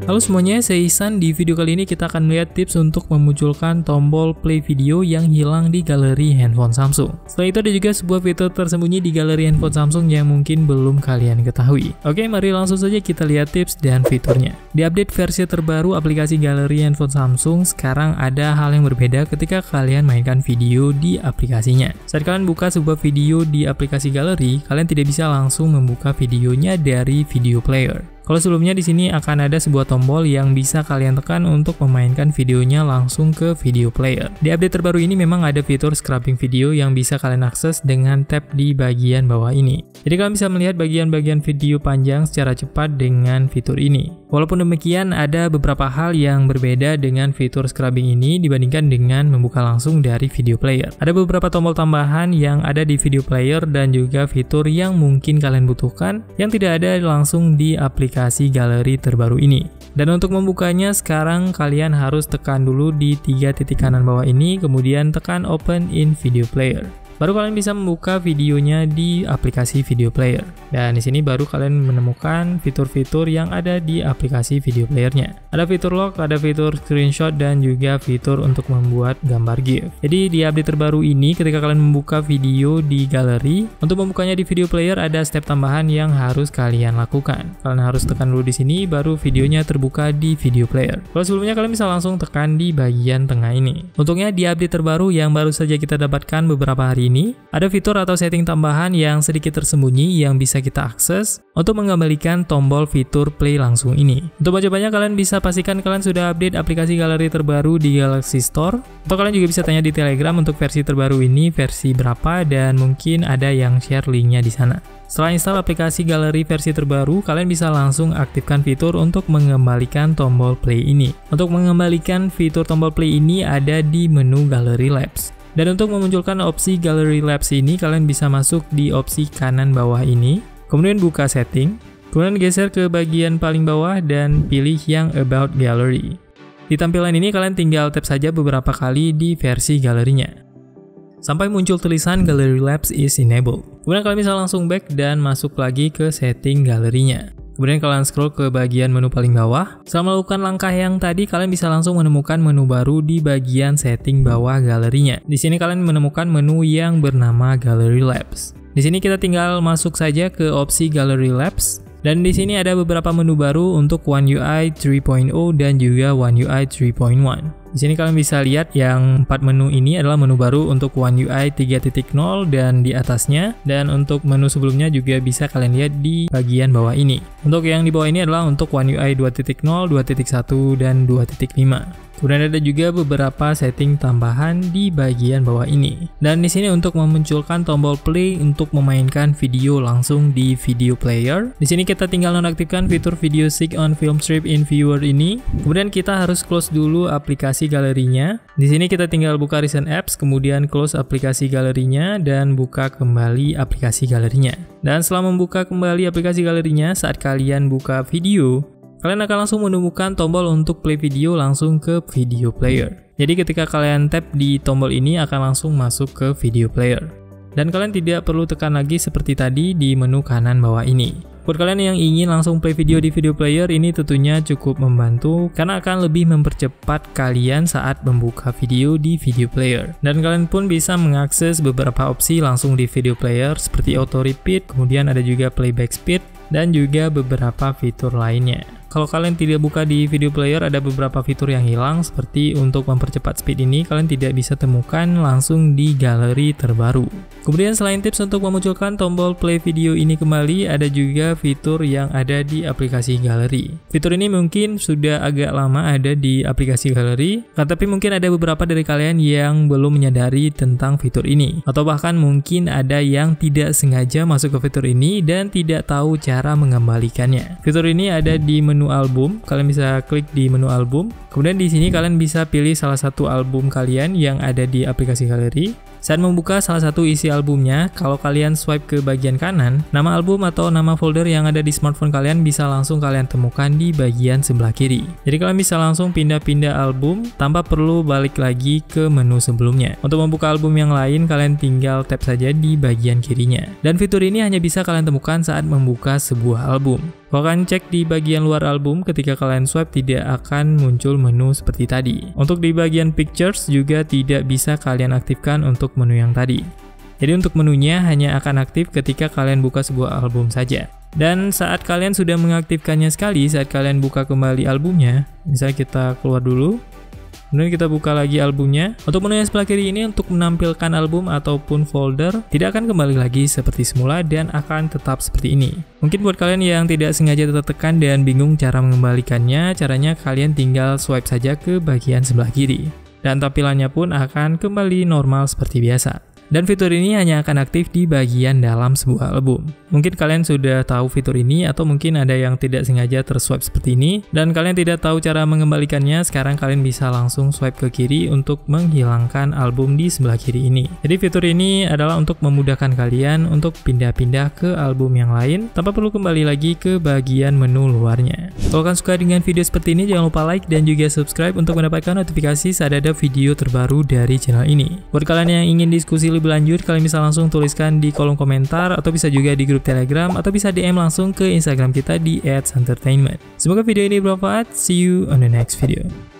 Halo semuanya, saya Ihsan. Di video kali ini kita akan melihat tips untuk memunculkan tombol play video yang hilang di galeri handphone Samsung. Setelah itu ada juga sebuah fitur tersembunyi di galeri handphone Samsung yang mungkin belum kalian ketahui. Oke, mari langsung saja kita lihat tips dan fiturnya. Di update versi terbaru aplikasi galeri handphone Samsung, sekarang ada hal yang berbeda ketika kalian mainkan video di aplikasinya. Saat kalian buka sebuah video di aplikasi galeri, kalian tidak bisa langsung membuka videonya dari video player. Kalau sebelumnya di sini akan ada sebuah tombol yang bisa kalian tekan untuk memainkan videonya langsung ke video player. Di update terbaru ini memang ada fitur scrubbing video yang bisa kalian akses dengan tap di bagian bawah ini. Jadi kalian bisa melihat bagian-bagian video panjang secara cepat dengan fitur ini. Walaupun demikian, ada beberapa hal yang berbeda dengan fitur scrubbing ini dibandingkan dengan membuka langsung dari video player. Ada beberapa tombol tambahan yang ada di video player dan juga fitur yang mungkin kalian butuhkan yang tidak ada langsung di aplikasi galeri terbaru ini. Dan untuk membukanya sekarang kalian harus tekan dulu di 3 titik kanan bawah ini, kemudian tekan open in video player. Baru kalian bisa membuka videonya di aplikasi video player. Dan di sini baru kalian menemukan fitur-fitur yang ada di aplikasi video playernya. Ada fitur lock, ada fitur screenshot, dan juga fitur untuk membuat gambar GIF. Jadi di update terbaru ini, ketika kalian membuka video di galeri, untuk membukanya di video player ada step tambahan yang harus kalian lakukan. Kalian harus tekan dulu di sini, baru videonya terbuka di video player. Kalau sebelumnya kalian bisa langsung tekan di bagian tengah ini. Untungnya di update terbaru yang baru saja kita dapatkan beberapa hari ini, ada fitur atau setting tambahan yang sedikit tersembunyi yang bisa kita akses untuk mengembalikan tombol fitur play langsung ini. Untuk mencobanya, kalian bisa pastikan kalian sudah update aplikasi galeri terbaru di Galaxy Store, atau kalian juga bisa tanya di Telegram untuk versi terbaru ini versi berapa, dan mungkin ada yang share linknya di sana. Setelah install aplikasi galeri versi terbaru, kalian bisa langsung aktifkan fitur untuk mengembalikan tombol play ini. Untuk mengembalikan fitur tombol play ini ada di menu Gallery Labs. Dan untuk memunculkan opsi Gallery Labs ini, kalian bisa masuk di opsi kanan bawah ini, kemudian buka setting, kemudian geser ke bagian paling bawah dan pilih yang About Gallery. Di tampilan ini kalian tinggal tap saja beberapa kali di versi galerinya, sampai muncul tulisan Gallery Labs is enabled. Kemudian kalian bisa langsung back dan masuk lagi ke setting galerinya. Kemudian kalian scroll ke bagian menu paling bawah. Setelah melakukan langkah yang tadi, kalian bisa langsung menemukan menu baru di bagian setting bawah galerinya. Di sini kalian menemukan menu yang bernama Gallery Labs. Di sini kita tinggal masuk saja ke opsi Gallery Labs. Dan di sini ada beberapa menu baru untuk One UI 3.0 dan juga One UI 3.1. Di sini kalian bisa lihat yang 4 menu ini adalah menu baru untuk One UI 3.0 dan di atasnya, dan untuk menu sebelumnya juga bisa kalian lihat di bagian bawah ini. Untuk yang di bawah ini adalah untuk One UI 2.0, 2.1 dan 2.5. Kemudian ada juga beberapa setting tambahan di bagian bawah ini. Dan di sini untuk memunculkan tombol play untuk memainkan video langsung di video player. Di sini kita tinggal nonaktifkan fitur video sync on film strip in viewer ini. Kemudian kita harus close dulu aplikasi galerinya. Di sini kita tinggal buka recent apps, kemudian close aplikasi galerinya dan buka kembali aplikasi galerinya. Dan setelah membuka kembali aplikasi galerinya, saat kalian buka video, kalian akan langsung menemukan tombol untuk play video langsung ke video player. Jadi ketika kalian tap di tombol ini akan langsung masuk ke video player. Dan kalian tidak perlu tekan lagi seperti tadi di menu kanan bawah ini. Buat kalian yang ingin langsung play video di video player, ini tentunya cukup membantu karena akan lebih mempercepat kalian saat membuka video di video player. Dan kalian pun bisa mengakses beberapa opsi langsung di video player seperti auto repeat, kemudian ada juga playback speed, dan juga beberapa fitur lainnya. Kalau kalian tidak buka di video player, ada beberapa fitur yang hilang, seperti untuk mempercepat speed ini kalian tidak bisa temukan langsung di galeri terbaru. Kemudian selain tips untuk memunculkan tombol play video ini kembali, ada juga fitur yang ada di aplikasi galeri. Fitur ini mungkin sudah agak lama ada di aplikasi galeri, tapi mungkin ada beberapa dari kalian yang belum menyadari tentang fitur ini, atau bahkan mungkin ada yang tidak sengaja masuk ke fitur ini dan tidak tahu cara mengembalikannya. Fitur ini ada di menu album. Kalian bisa klik di menu album. Kemudian di sini kalian bisa pilih salah satu album kalian yang ada di aplikasi galeri. Saat membuka salah satu isi albumnya, kalau kalian swipe ke bagian kanan, nama album atau nama folder yang ada di smartphone kalian bisa langsung kalian temukan di bagian sebelah kiri. Jadi kalian bisa langsung pindah-pindah album tanpa perlu balik lagi ke menu sebelumnya. Untuk membuka album yang lain, kalian tinggal tap saja di bagian kirinya. Dan fitur ini hanya bisa kalian temukan saat membuka sebuah album. Kalau kalian cek di bagian luar album, ketika kalian swipe tidak akan muncul menu seperti tadi. Untuk di bagian pictures juga tidak bisa kalian aktifkan untuk menu yang tadi. Jadi untuk menunya hanya akan aktif ketika kalian buka sebuah album saja. Dan saat kalian sudah mengaktifkannya sekali, saat kalian buka kembali albumnya, misalnya kita keluar dulu, kemudian kita buka lagi albumnya. Untuk menu yang sebelah kiri ini untuk menampilkan album ataupun folder tidak akan kembali lagi seperti semula dan akan tetap seperti ini. Mungkin buat kalian yang tidak sengaja tertekan dan bingung cara mengembalikannya, caranya kalian tinggal swipe saja ke bagian sebelah kiri. Dan tampilannya pun akan kembali normal seperti biasa. Dan fitur ini hanya akan aktif di bagian dalam sebuah album. Mungkin kalian sudah tahu fitur ini atau mungkin ada yang tidak sengaja terswipe seperti ini dan kalian tidak tahu cara mengembalikannya. Sekarang kalian bisa langsung swipe ke kiri untuk menghilangkan album di sebelah kiri ini. Jadi fitur ini adalah untuk memudahkan kalian untuk pindah-pindah ke album yang lain tanpa perlu kembali lagi ke bagian menu luarnya. Kalau kalian suka dengan video seperti ini, jangan lupa like dan juga subscribe untuk mendapatkan notifikasi saat ada video terbaru dari channel ini. Buat kalian yang ingin diskusi lebih lanjut, kalian bisa langsung tuliskan di kolom komentar atau bisa juga di grup Telegram atau bisa DM langsung ke Instagram kita di @santertainment. Semoga video ini bermanfaat. See you on the next video.